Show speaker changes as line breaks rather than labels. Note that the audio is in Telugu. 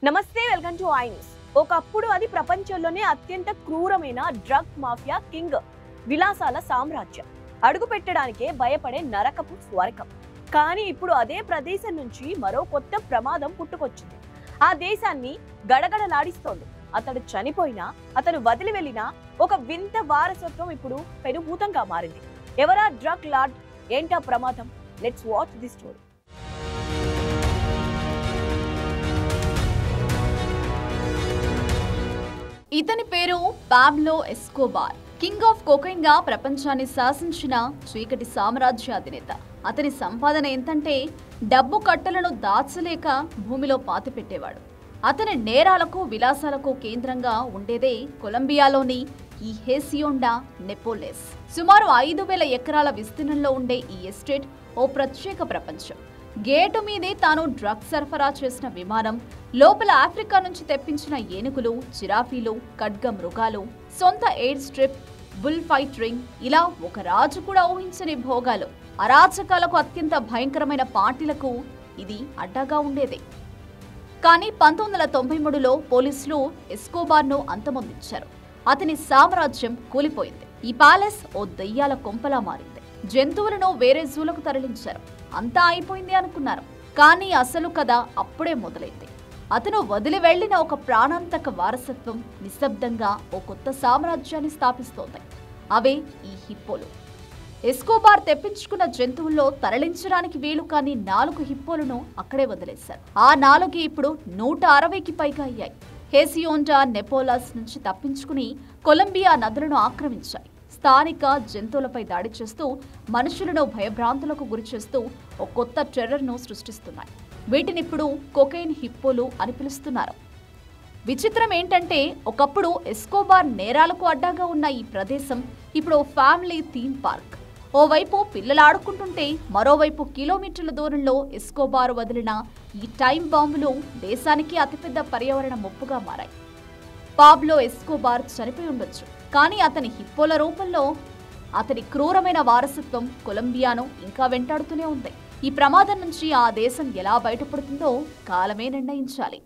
నమస్తే, వెల్కమ్ టు ఐ న్యూస్. ఒకప్పుడు అది ప్రపంచంలోనే అత్యంత క్రూరమైన డ్రగ్ మాఫియా కింగ్ విలాసాల సామ్రాజ్యం. అడుగు పెట్టడానికే భయపడే నరకపు స్వర్గం. కానీ ఇప్పుడు అదే ప్రదేశం నుంచి మరో కొత్త ప్రమాదం పుట్టుకొచ్చింది. ఆ దేశాన్ని గడగడలాడిస్తోంది. అతడు చనిపోయినా, అతను వదిలి వెళ్ళినా ఒక వింత వారసత్వం ఇప్పుడు పెనుభూతంగా మారింది. ఎవరా డ్రగ్ లార్డ్? ఏంటా ప్రమాదం? Let's watch the story.
ఇతని పేరు Pablo Escobar. King of cocaine గా ప్రపంచాన్ని శాసించిన చీకటి సామ్రాజ్య అధినేత. అతని సంపాదన ఎంతంటే డబ్బు కట్టలను దాచలేక భూమిలో పాతిపెట్టేవాడు. అతని నేరాలకు విలాసాలకు కేంద్రంగా ఉండేదే కొలంబియాలోని ఈ హేసియోండా నెపోలెస్. సుమారు 5,000 ఎకరాల విస్తీర్ణంలో ఉండే ఈ ఎస్టేట్ ఓ ప్రత్యేక ప్రపంచం. గేటు మీదే తాను డ్రగ్స్ సరఫరా చేసిన విమానం, లోపల ఆఫ్రికా నుంచి తెప్పించిన ఏనుగులు, జిరాఫీలు, ఖడ్గ మృగాలు, సొంత air strip, bull fight ring, ఇలా ఒక రాజు కూడా ఊహించని భోగాలు. అరాచకాలకు, అత్యంత భయంకరమైన పార్టీలకు ఇది అడ్డాగా ఉండేది. కానీ 1993లో పోలీసులు ఎస్కోబార్ను అంతమొందించారు. అతని సామ్రాజ్యం కూలిపోయింది. ఈ ప్యాలెస్ ఓ దయ్యాల కొంపలా మారింది. జంతువులను వేరే జూలకు తరలించారు. అంతా అయిపోయింది అనుకున్నారు. కానీ అసలు కథ అప్పుడే మొదలైంది. అతను వదిలి వెళ్లిన ఒక ప్రాణాంతక వారసత్వం నిశ్శబ్దంగా ఓ కొత్త సామ్రాజ్యాన్ని స్థాపిస్తోంది. అవే ఈ హిప్పోలు. ఎస్కోబార్ తెప్పించుకున్న జంతువుల్లో తరలించడానికి వీలు కాని 4 హిప్పోలను అక్కడే వదిలేశారు. ఆ 4 ఇప్పుడు 160కి పైగా అయ్యాయి. హేసియోండా నెపోలస్ నుంచి తప్పించుకుని కొలంబియా నదులను ఆక్రమించాయి. స్థానిక జంతువులపై దాడి చేస్తూ, మనుషులను భయభ్రాంతులకు గురిచేస్తూ ఒక కొత్త టెర్రర్ను సృష్టిస్తున్నాయి. వీటినిప్పుడు కొకైన్ హిప్పోలు అని పిలుస్తున్నారు. విచిత్రం ఏంటంటే, ఒకప్పుడు ఎస్కోబార్ నేరాలకు అడ్డాగా ఉన్న ఈ ప్రదేశం ఇప్పుడు ఫ్యామిలీ థీమ్ పార్క్. ఓవైపు పిల్లలు ఆడుకుంటుంటే, మరోవైపు కిలోమీటర్ల దూరంలో ఎస్కోబార్ వదిలిన ఈ టైం బాంబులు దేశానికి అతిపెద్ద పర్యావరణ ముప్పుగా మారాయి. పాబ్లో ఎస్కోబార్ చనిపోయి ఉండొచ్చు, కానీ అతని హిప్పోల రూపంలో అతని క్రూరమైన వారసత్వం కొలంబియాను ఇంకా వెంటాడుతూనే ఉంది. ఈ ప్రమాదం నుంచి ఆ దేశం ఎలా బయటపడుతుందో కాలమే నిర్ణయించాలి.